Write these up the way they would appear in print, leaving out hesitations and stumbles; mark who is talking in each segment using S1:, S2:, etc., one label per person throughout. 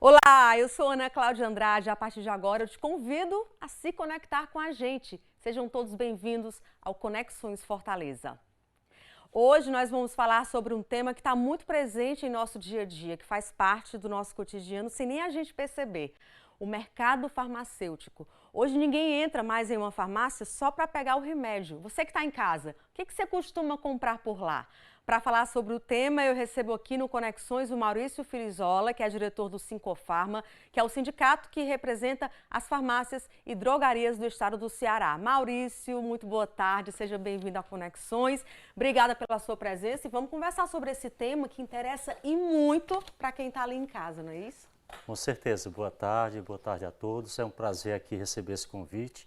S1: Olá, eu sou Ana Cláudia Andrade. A partir de agora eu te convido a se conectar com a gente. Sejam todos bem-vindos ao Conexões Fortaleza. Hoje nós vamos falar sobre um tema que está muito presente em nosso dia a dia, que faz parte do nosso cotidiano sem nem a gente perceber. O mercado farmacêutico. Hoje ninguém entra mais em uma farmácia só para pegar o remédio. Você que está em casa, o que você costuma comprar por lá? Para falar sobre o tema, eu recebo aqui no Conexões o Maurício Filizola, que é diretor do Sincofarma, que é o sindicato que representa as farmácias e drogarias do estado do Ceará. Maurício, muito boa tarde, seja bem-vindo a Conexões. Obrigada pela sua presença e vamos conversar sobre esse tema que interessa e muito para quem está ali em casa, não é isso?
S2: Com certeza, boa tarde a todos. É um prazer aqui receber esse convite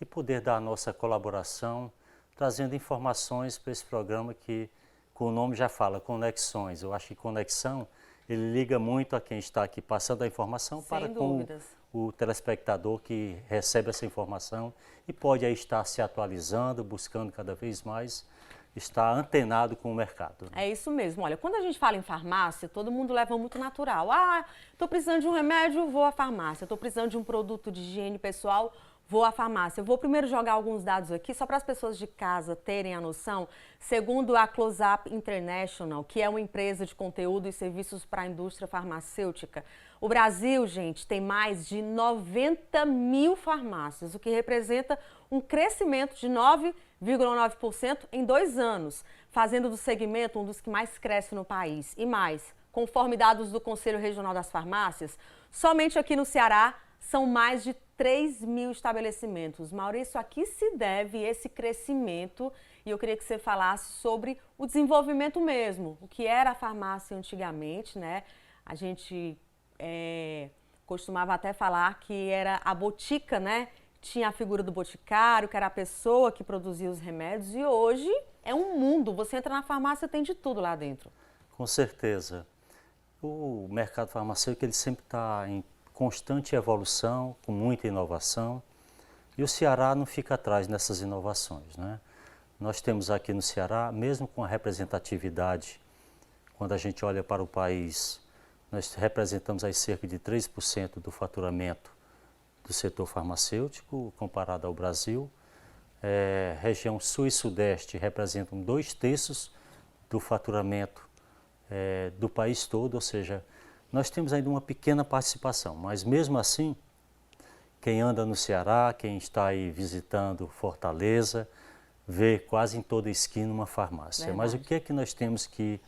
S2: e poder dar a nossa colaboração, trazendo informações para esse programa que, com o nome já fala, Conexões. Eu acho que conexão, ele liga muito a quem está aqui passando a informação para com o telespectador que recebe essa informação e pode aí estar se atualizando, buscando cada vez mais está antenado com o mercado.
S1: É isso mesmo. Olha, quando a gente fala em farmácia, todo mundo leva muito natural. Ah, estou precisando de um remédio, vou à farmácia. Estou precisando de um produto de higiene pessoal, vou à farmácia. Eu vou primeiro jogar alguns dados aqui, só para as pessoas de casa terem a noção. Segundo a Close Up International, que é uma empresa de conteúdo e serviços para a indústria farmacêutica, o Brasil, gente, tem mais de 90 mil farmácias, o que representa um crescimento de 9,9% em 2 anos, fazendo do segmento um dos que mais cresce no país. E mais, conforme dados do Conselho Regional das Farmácias, somente aqui no Ceará são mais de 3 mil estabelecimentos. Maurício, a que se deve esse crescimento? E eu queria que você falasse sobre o desenvolvimento mesmo, o que era a farmácia antigamente, né? A gente costumava até falar que era a botica, né? Tinha a figura do boticário, que era a pessoa que produzia os remédios, e hoje é um mundo. Você entra na farmácia, tem de tudo lá dentro.
S2: Com certeza. O mercado farmacêutico ele sempre está em constante evolução, com muita inovação, e o Ceará não fica atrás nessas inovações, né? Nós temos aqui no Ceará, mesmo com a representatividade, quando a gente olha para o país, nós representamos aí cerca de 3% do faturamento do setor farmacêutico, comparado ao Brasil. Região sul e sudeste representam 2/3 do faturamento do país todo, ou seja, nós temos ainda uma pequena participação, mas mesmo assim, quem anda no Ceará, quem está aí visitando Fortaleza, vê quase em toda esquina uma farmácia.
S1: Verdade.
S2: Mas o que é que nós temos que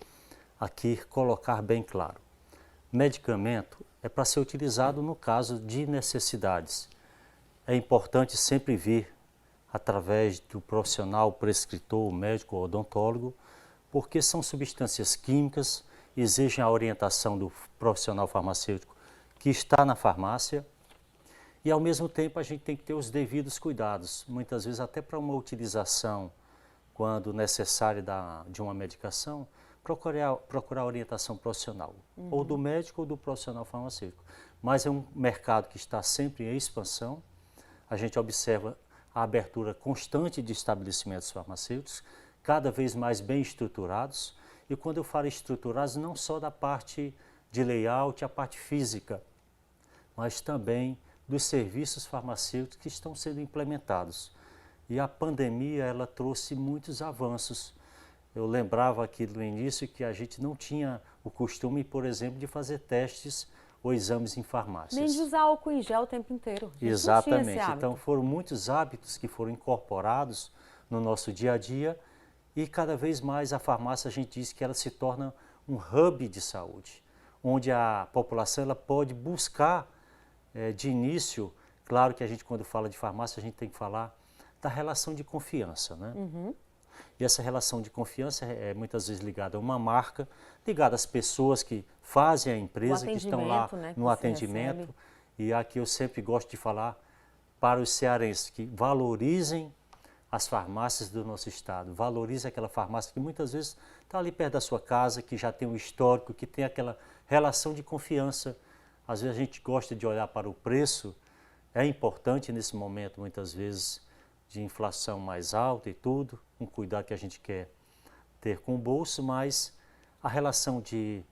S2: aqui colocar bem claro? Medicamento é para ser utilizado no caso de necessidades. É importante sempre vir através do profissional prescritor, médico ou odontólogo, porque são substâncias químicas, exigem a orientação do profissional farmacêutico que está na farmácia e, ao mesmo tempo, a gente tem que ter os devidos cuidados, muitas vezes até para uma utilização, quando necessária de uma medicação, procurar orientação profissional, ou do médico ou do profissional farmacêutico. Mas é um mercado que está sempre em expansão, a gente observa a abertura constante de estabelecimentos farmacêuticos, cada vez mais bem estruturados, e quando eu falo estruturados, não só da parte de layout, a parte física, mas também dos serviços farmacêuticos que estão sendo implementados. E a pandemia, ela trouxe muitos avanços. Eu lembrava aqui no início que a gente não tinha o costume, por exemplo, de fazer testes ou exames em farmácias.
S1: Nem de usar álcool em gel o tempo inteiro.
S2: Exatamente. Então foram muitos hábitos que foram incorporados no nosso dia a dia e cada vez mais a farmácia, a gente diz que ela se torna um hub de saúde, onde a população ela pode buscar de início, claro que a gente quando fala de farmácia a gente tem que falar da relação de confiança, né? E essa relação de confiança é muitas vezes ligada a uma marca, ligada às pessoas que fazem a empresa, que estão lá no atendimento. E aqui eu sempre gosto de falar para os cearenses que valorizem as farmácias do nosso estado, valorizem aquela farmácia que muitas vezes está ali perto da sua casa, que já tem um histórico, que tem aquela relação de confiança. Às vezes a gente gosta de olhar para o preço, é importante nesse momento muitas vezes de inflação mais alta e tudo, um cuidado que a gente quer ter com o bolso, mas a relação de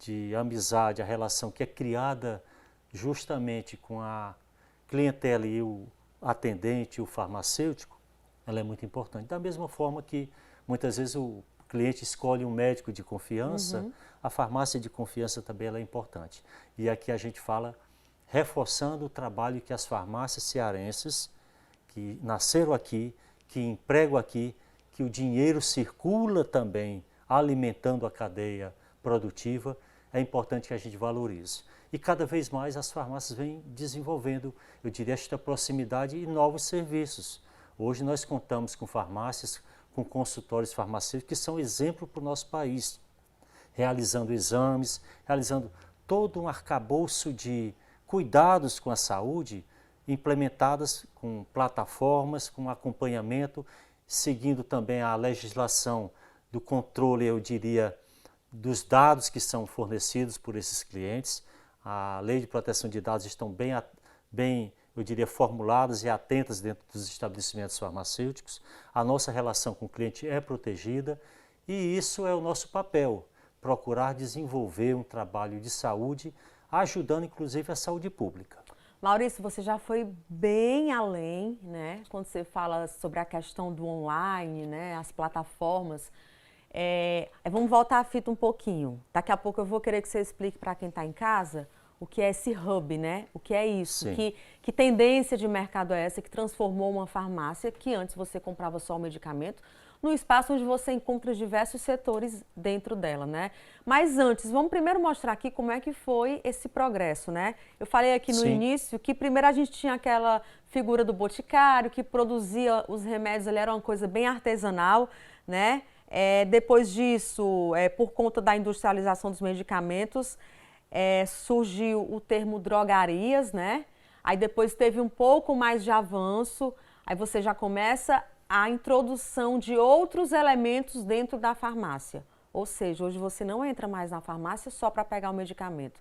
S2: de amizade, a relação que é criada justamente com a clientela e o atendente, o farmacêutico, ela é muito importante. Da mesma forma que muitas vezes o cliente escolhe um médico de confiança, a farmácia de confiança também ela é importante. E aqui a gente fala reforçando o trabalho que as farmácias cearenses, que nasceram aqui, que empregam aqui, que o dinheiro circula também alimentando a cadeia produtiva, é importante que a gente valorize. E cada vez mais as farmácias vêm desenvolvendo, eu diria, esta proximidade e novos serviços. Hoje nós contamos com farmácias, com consultórios farmacêuticos que são exemplo para o nosso país, realizando exames, realizando todo um arcabouço de cuidados com a saúde, implementadas com plataformas, com acompanhamento, seguindo também a legislação do controle, eu diria, dos dados que são fornecidos por esses clientes. A lei de proteção de dados estão bem, eu diria, formuladas e atentas dentro dos estabelecimentos farmacêuticos. A nossa relação com o cliente é protegida e isso é o nosso papel, procurar desenvolver um trabalho de saúde, ajudando inclusive a saúde pública.
S1: Maurício, você já foi bem além, né? Quando você fala sobre a questão do online, né? As plataformas. Vamos voltar a fita um pouquinho. Daqui a pouco eu vou querer que você explique para quem está em casa o que é esse hub, né? O que é isso? Que tendência de mercado é essa que transformou uma farmácia que antes você comprava só o medicamento num espaço onde você encontra diversos setores dentro dela, né? Mas antes, vamos primeiro mostrar aqui como é que foi esse progresso, né? Eu falei aqui no início que primeiro a gente tinha aquela figura do boticário que produzia os remédios, ali era uma coisa bem artesanal, né? Depois disso, por conta da industrialização dos medicamentos, surgiu o termo drogarias, né? Aí depois teve um pouco mais de avanço, aí você já começa a introdução de outros elementos dentro da farmácia. Ou seja, hoje você não entra mais na farmácia só para pegar o medicamento.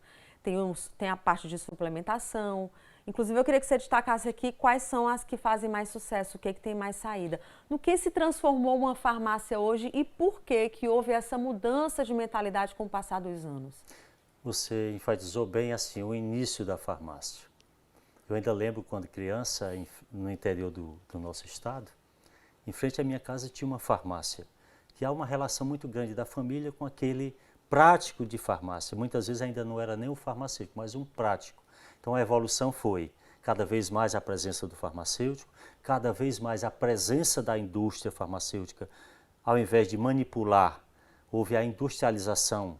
S1: Tem a parte de suplementação. Inclusive, eu queria que você destacasse aqui quais são as que fazem mais sucesso, o que tem mais saída. No que se transformou uma farmácia hoje e por que houve essa mudança de mentalidade com o passar dos anos?
S2: Você enfatizou bem assim o início da farmácia. Eu ainda lembro quando criança, no interior do nosso estado, em frente à minha casa tinha uma farmácia, que há uma relação muito grande da família com aquele prático de farmácia. Muitas vezes ainda não era nem um farmacêutico, mas um prático. Então a evolução foi cada vez mais a presença do farmacêutico, cada vez mais a presença da indústria farmacêutica. Ao invés de manipular, houve a industrialização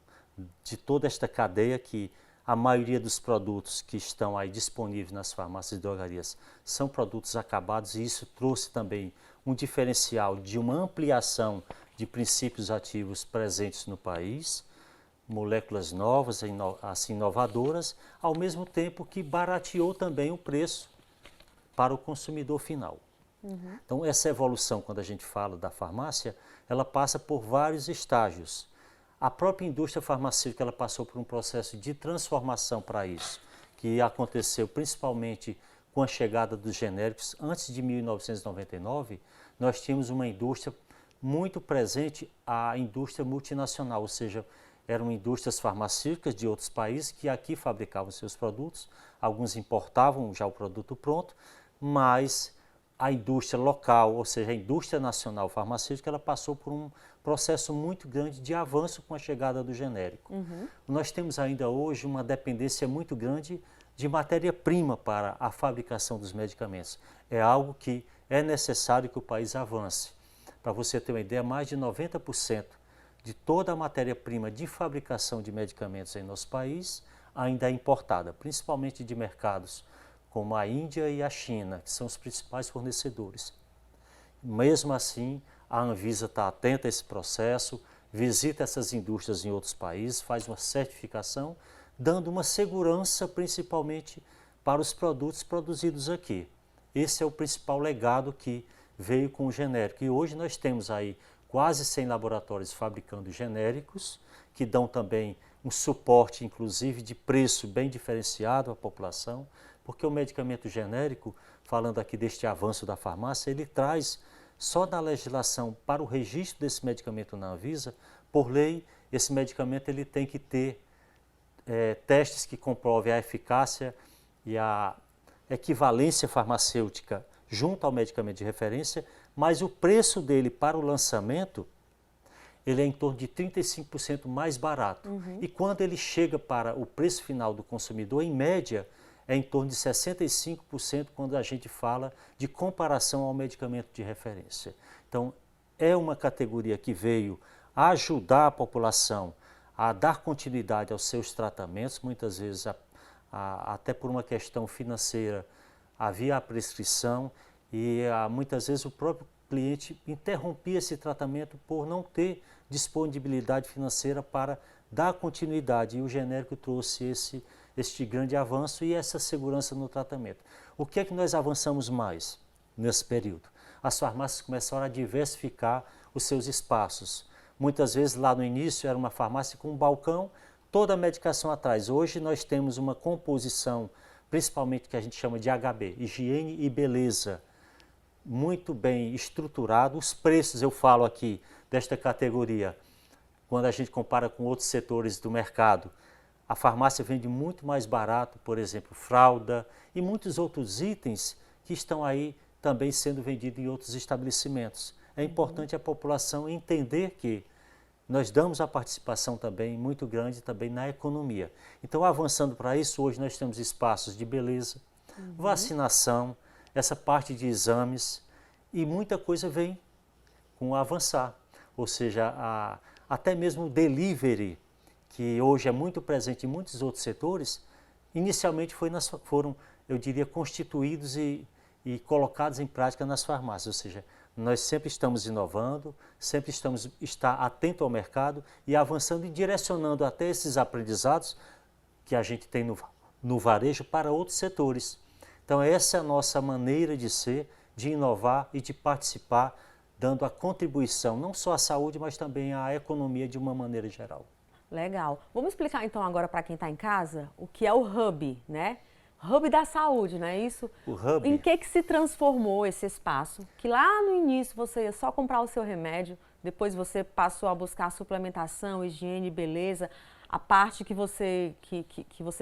S2: de toda esta cadeia que a maioria dos produtos que estão aí disponíveis nas farmácias e drogarias são produtos acabados e isso trouxe também um diferencial de uma ampliação de princípios ativos presentes no país, moléculas novas, assim, inovadoras, ao mesmo tempo que barateou também o preço para o consumidor final. Então, essa evolução, quando a gente fala da farmácia, ela passa por vários estágios. A própria indústria farmacêutica ela passou por um processo de transformação para isso, que aconteceu principalmente com a chegada dos genéricos. Antes de 1999, nós tínhamos uma indústria muito presente, a indústria multinacional, ou seja, eram indústrias farmacêuticas de outros países que aqui fabricavam seus produtos, alguns importavam já o produto pronto, mas a indústria local, ou seja, a indústria nacional farmacêutica, ela passou por um processo muito grande de avanço com a chegada do genérico. Nós temos ainda hoje uma dependência muito grande de matéria-prima para a fabricação dos medicamentos. É algo que é necessário que o país avance. Para você ter uma ideia, mais de 90% de toda a matéria-prima de fabricação de medicamentos em nosso país ainda é importada, principalmente de mercados como a Índia e a China, que são os principais fornecedores. Mesmo assim, a Anvisa está atenta a esse processo, visita essas indústrias em outros países, faz uma certificação, dando uma segurança principalmente para os produtos produzidos aqui. Esse é o principal legado que veio com o genérico. E hoje nós temos aí quase 100 laboratórios fabricando genéricos, que dão também um suporte, inclusive, de preço bem diferenciado à população, porque o medicamento genérico, falando aqui deste avanço da farmácia, ele traz, só na legislação para o registro desse medicamento na Anvisa, por lei, esse medicamento ele tem que ter testes que comprovem a eficácia e a equivalência farmacêutica junto ao medicamento de referência, mas o preço dele para o lançamento, ele é em torno de 35% mais barato. E quando ele chega para o preço final do consumidor, em média, é em torno de 65% quando a gente fala de comparação ao medicamento de referência. Então, é uma categoria que veio ajudar a população a dar continuidade aos seus tratamentos, muitas vezes até por uma questão financeira havia a prescrição e muitas vezes o próprio cliente interrompia esse tratamento por não ter disponibilidade financeira para dar continuidade, e o genérico trouxe este grande avanço e essa segurança no tratamento. O que é que nós avançamos mais nesse período? As farmácias começaram a diversificar os seus espaços. Muitas vezes lá no início era uma farmácia com um balcão, toda a medicação atrás. Hoje nós temos uma composição, principalmente que a gente chama de HB, higiene e beleza, muito bem estruturado. Os preços, eu falo aqui, desta categoria, quando a gente compara com outros setores do mercado, a farmácia vende muito mais barato, por exemplo, fralda e muitos outros itens que estão aí também sendo vendidos em outros estabelecimentos. É importante a população entender que nós damos a participação também muito grande também na economia. Então, avançando para isso, hoje nós temos espaços de beleza, vacinação, essa parte de exames, e muita coisa vem com o avançar. Ou seja, até mesmo o delivery, que hoje é muito presente em muitos outros setores, inicialmente foram, eu diria, constituídos e colocados em prática nas farmácias. Ou seja, nós sempre estamos inovando, sempre está atento ao mercado e avançando e direcionando até esses aprendizados que a gente tem no varejo para outros setores. Então essa é a nossa maneira de ser, de inovar e de participar, dando a contribuição não só à saúde, mas também à economia de uma maneira geral.
S1: Legal. Vamos explicar então agora para quem está em casa o que é o Hub, né? Hub da saúde, não é isso?
S2: O Hub.
S1: Em que se transformou esse espaço? Que lá no início você ia só comprar o seu remédio, depois você passou a buscar suplementação, higiene, beleza, a parte que você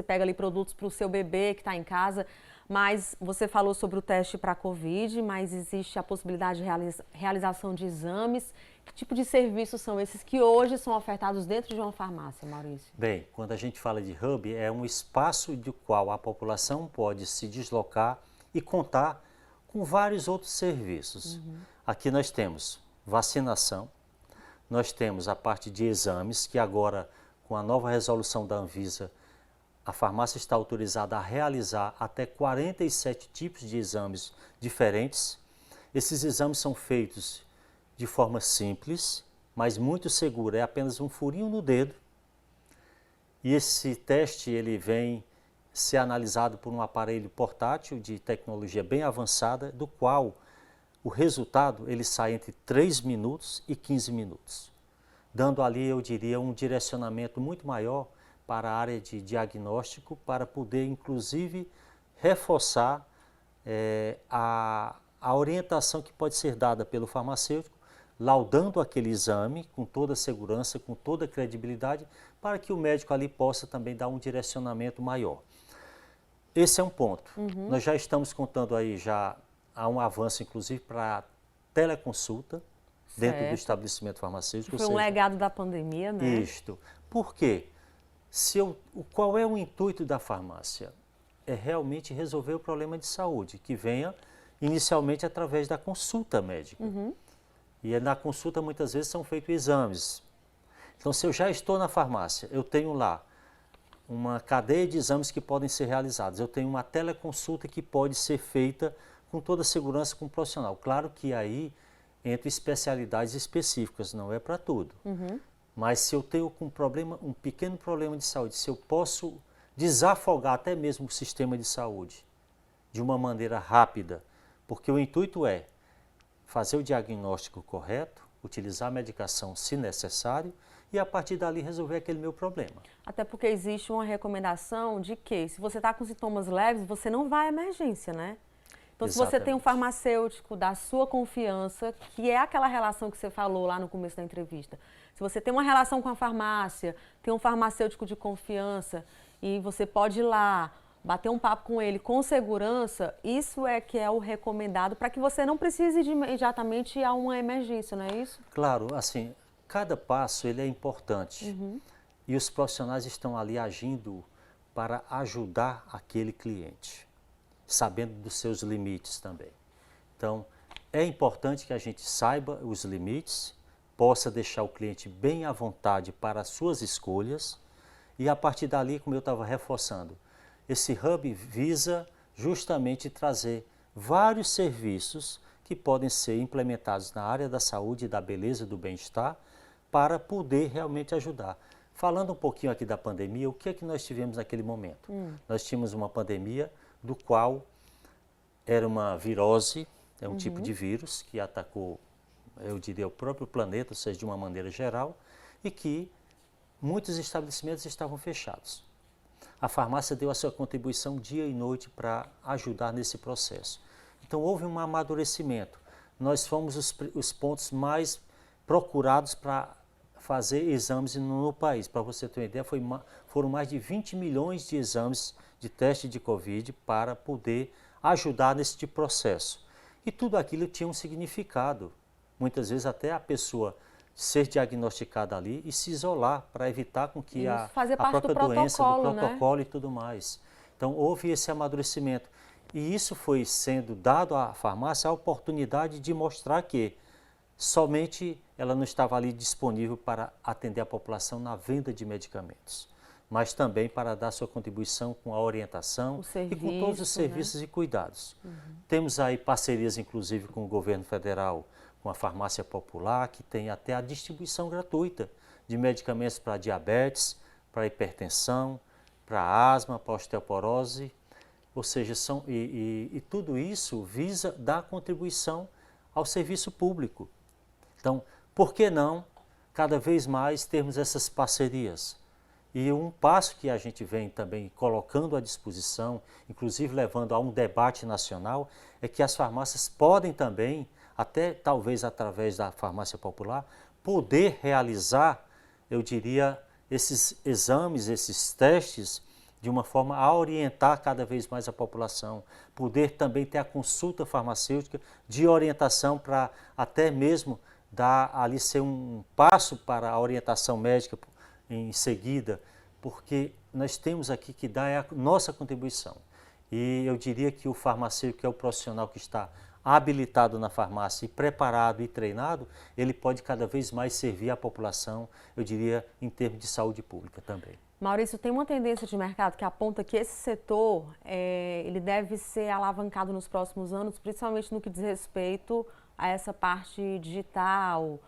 S1: pega ali produtos para o seu bebê que está em casa, mas você falou sobre o teste para a Covid, mas existe a possibilidade de realização de exames. Que tipo de serviços são esses que hoje são ofertados dentro de uma farmácia, Maurício?
S2: Bem, quando a gente fala de hub, é um espaço do qual a população pode se deslocar e contar com vários outros serviços. Aqui nós temos vacinação, nós temos a parte de exames, que agora, com a nova resolução da Anvisa, a farmácia está autorizada a realizar até 47 tipos de exames diferentes. Esses exames são feitos de forma simples, mas muito segura. É apenas um furinho no dedo. E esse teste ele vem ser analisado por um aparelho portátil de tecnologia bem avançada, do qual o resultado ele sai entre 3 minutos e 15 minutos, dando ali, eu diria, um direcionamento muito maior para a área de diagnóstico, para poder, inclusive, reforçar a orientação que pode ser dada pelo farmacêutico, laudando aquele exame com toda a segurança, com toda a credibilidade, para que o médico ali possa também dar um direcionamento maior. Esse é um ponto. Nós já estamos contando aí, já há um avanço, inclusive, para a teleconsulta dentro do estabelecimento farmacêutico.
S1: Foi um legado da pandemia, né?
S2: Isto. Por quê? Qual é o intuito da farmácia? É realmente resolver o problema de saúde, que venha inicialmente através da consulta médica. E na consulta muitas vezes são feitos exames. Então, se eu já estou na farmácia, eu tenho lá uma cadeia de exames que podem ser realizados. Eu tenho uma teleconsulta que pode ser feita com toda a segurança com o profissional. Claro que aí entre especialidades específicas, não é para tudo. Mas se eu tenho um pequeno problema de saúde, se eu posso desafogar até mesmo o sistema de saúde de uma maneira rápida, porque o intuito é fazer o diagnóstico correto, utilizar a medicação se necessário e a partir dali resolver aquele meu problema.
S1: Até porque existe uma recomendação de que se você está com sintomas leves, você não vai à emergência, né? Então, se você tem um farmacêutico da sua confiança, que é aquela relação que você falou lá no começo da entrevista, Se você tem uma relação com a farmácia, tem um farmacêutico de confiança e você pode ir lá, bater um papo com ele com segurança, isso é que é o recomendado para que você não precise de imediatamente ir a uma emergência, não é isso?
S2: Claro, assim, cada passo ele é importante e os profissionais estão ali agindo para ajudar aquele cliente, sabendo dos seus limites também. Então, é importante que a gente saiba os limites, possa deixar o cliente bem à vontade para as suas escolhas e a partir dali, como eu estava reforçando, esse hub visa justamente trazer vários serviços que podem ser implementados na área da saúde, da beleza e do bem-estar para poder realmente ajudar. Falando um pouquinho aqui da pandemia, o que é que nós tivemos naquele momento? Nós tínhamos uma pandemia do qual era uma virose, é um tipo de vírus que atacou, eu diria, o próprio planeta, ou seja, de uma maneira geral, e que muitos estabelecimentos estavam fechados. A farmácia deu a sua contribuição dia e noite para ajudar nesse processo. Então houve um amadurecimento. Nós fomos os pontos mais procurados para fazer exames no país. Para você ter uma ideia, foram mais de 20 milhões de exames de teste de Covid para poder ajudar nesse processo. E tudo aquilo tinha um significado. Muitas vezes até a pessoa ser diagnosticada ali e se isolar para evitar com que a própria doença, do protocolo, né? E tudo mais. Então houve esse amadurecimento. E isso foi sendo dado à farmácia a oportunidade de mostrar que somente ela não estava ali disponível para atender a população na venda de medicamentos, mas também para dar sua contribuição com a orientação e com todos os serviços, né? E cuidados. Temos aí parcerias, inclusive, com o governo federal, com a farmácia popular, que tem até a distribuição gratuita de medicamentos para diabetes, para hipertensão, para asma, para osteoporose, ou seja, e tudo isso visa dar contribuição ao serviço público. Então, por que não, cada vez mais, termos essas parcerias? E um passo que a gente vem também colocando à disposição, inclusive levando a um debate nacional, é que as farmácias podem também, até talvez através da farmácia popular, poder realizar, eu diria, esses exames, esses testes, de uma forma a orientar cada vez mais a população, poder também ter a consulta farmacêutica de orientação para até mesmo dar ali ser um passo para a orientação médica em seguida, porque nós temos aqui que dar a nossa contribuição. E eu diria que o farmacêutico, que é o profissional que está habilitado na farmácia e preparado e treinado, ele pode cada vez mais servir à população, eu diria, em termos de saúde pública também.
S1: Maurício, tem uma tendência de mercado que aponta que esse setor ele deve ser alavancado nos próximos anos, principalmente no que diz respeito a essa parte digital,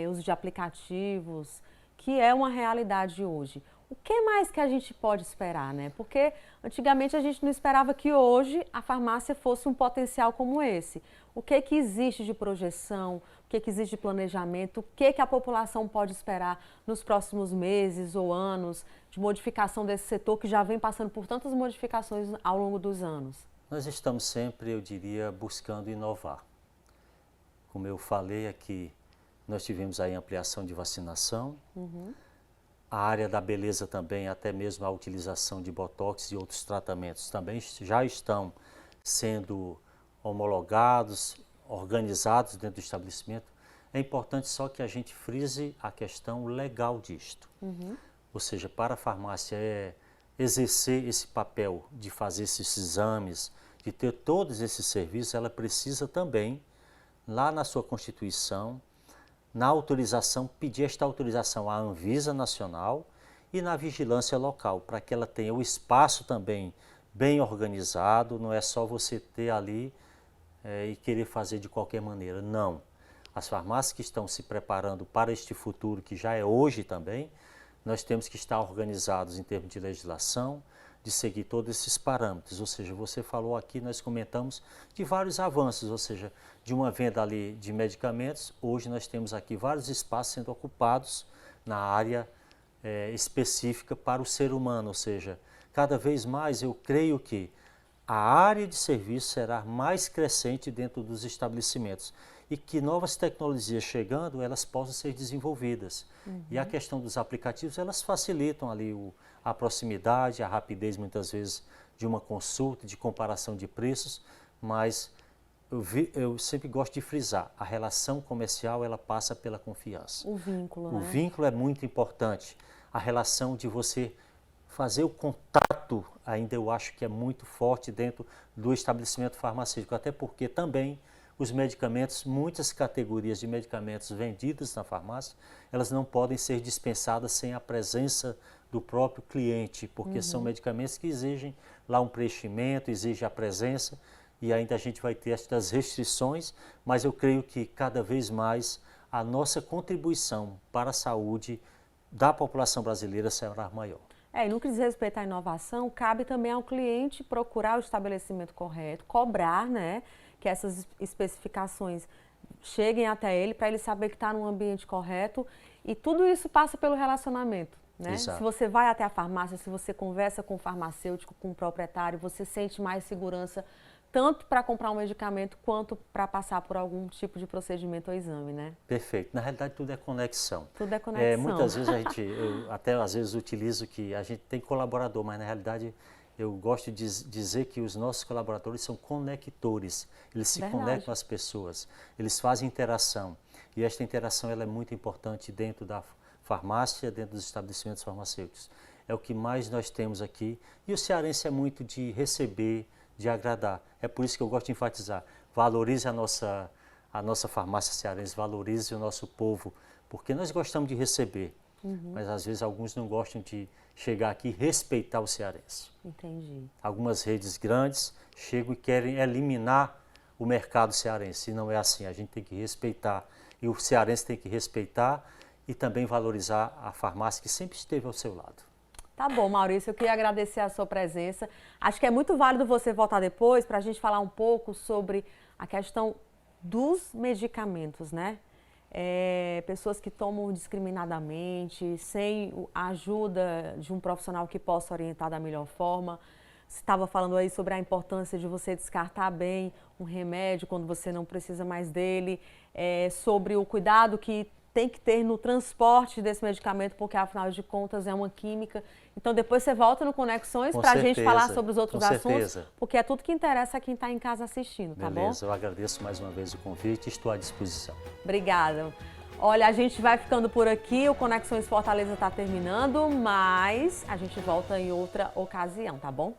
S1: uso de aplicativos, que é uma realidade hoje. O que mais que a gente pode esperar, né? Porque antigamente a gente não esperava que hoje a farmácia fosse um potencial como esse. O que existe de projeção, o que existe de planejamento, o que a população pode esperar nos próximos meses ou anos de modificação desse setor que já vem passando por tantas modificações ao longo dos anos?
S2: Nós estamos sempre, eu diria, buscando inovar. Como eu falei aqui, nós tivemos aí ampliação de vacinação, a área da beleza também, até mesmo a utilização de botox e outros tratamentos também já estão sendo homologados, organizados dentro do estabelecimento. É importante só que a gente frise a questão legal disto. Ou seja, para a farmácia exercer esse papel de fazer esses exames, de ter todos esses serviços, ela precisa também, lá na sua Constituição, na autorização, pedir esta autorização à Anvisa Nacional e na vigilância local, para que ela tenha o espaço também bem organizado, não é só você ter ali e querer fazer de qualquer maneira, não. As farmácias que estão se preparando para este futuro, que já é hoje também, nós temos que estar organizados em termos de legislação, de seguir todos esses parâmetros, ou seja, você falou aqui, nós comentamos de vários avanços, ou seja, de uma venda ali de medicamentos, hoje nós temos aqui vários espaços sendo ocupados na área específica para o ser humano, ou seja, cada vez mais eu creio que a área de serviço será mais crescente dentro dos estabelecimentos e que novas tecnologias chegando, elas possam ser desenvolvidas. E a questão dos aplicativos, elas facilitam ali a proximidade, a rapidez muitas vezes de uma consulta, de comparação de preços, mas eu sempre gosto de frisar, a relação comercial ela passa pela confiança.
S1: O vínculo,
S2: O
S1: né?
S2: vínculo é muito importante, a relação de você fazer o contato ainda eu acho que é muito forte dentro do estabelecimento farmacêutico, até porque também os medicamentos, muitas categorias de medicamentos vendidos na farmácia, elas não podem ser dispensadas sem a presença do próprio cliente, porque são medicamentos que exigem lá um preenchimento, exigem a presença e ainda a gente vai ter estas restrições, mas eu creio que cada vez mais a nossa contribuição para a saúde da população brasileira será maior.
S1: E no que diz respeito à inovação, cabe também ao cliente procurar o estabelecimento correto, cobrar, né, que essas especificações cheguem até ele, para ele saber que está num ambiente correto. E tudo isso passa pelo relacionamento, né?
S2: Exato.
S1: Se você vai até a farmácia, se você conversa com o farmacêutico, com o proprietário, você sente mais segurança tanto para comprar um medicamento quanto para passar por algum tipo de procedimento ou exame, né?
S2: Perfeito. Na realidade, tudo é conexão.
S1: Tudo é conexão.
S2: Muitas vezes eu até às vezes utilizo que a gente tem colaborador, mas na realidade eu gosto de dizer que os nossos colaboradores são conectores. Eles se conectam às pessoas, eles fazem interação. E esta interação ela é muito importante dentro da farmácia, dentro dos estabelecimentos farmacêuticos. É o que mais nós temos aqui. E o cearense é muito de receber, de agradar. É por isso que eu gosto de enfatizar. Valorize a nossa farmácia cearense, valorize o nosso povo, porque nós gostamos de receber, mas às vezes alguns não gostam de chegar aqui e respeitar o cearense.
S1: Entendi.
S2: Algumas redes grandes chegam e querem eliminar o mercado cearense, e não é assim, a gente tem que respeitar, e o cearense tem que respeitar e também valorizar a farmácia que sempre esteve ao seu lado.
S1: Tá bom, Maurício, eu queria agradecer a sua presença. Acho que é muito válido você voltar depois para a gente falar um pouco sobre a questão dos medicamentos, né? Pessoas que tomam discriminadamente, sem a ajuda de um profissional que possa orientar da melhor forma. Você estava falando aí sobre a importância de você descartar bem um remédio quando você não precisa mais dele, sobre o cuidado que tem que ter no transporte desse medicamento, porque afinal de contas é uma química. Então depois você volta no Conexões para a gente falar sobre os outros assuntos, porque é tudo que interessa a quem está em casa assistindo, tá bom?
S2: Beleza, eu agradeço mais uma vez o convite e estou à disposição.
S1: Obrigada. Olha, a gente vai ficando por aqui, o Conexões Fortaleza está terminando, mas a gente volta em outra ocasião, tá bom?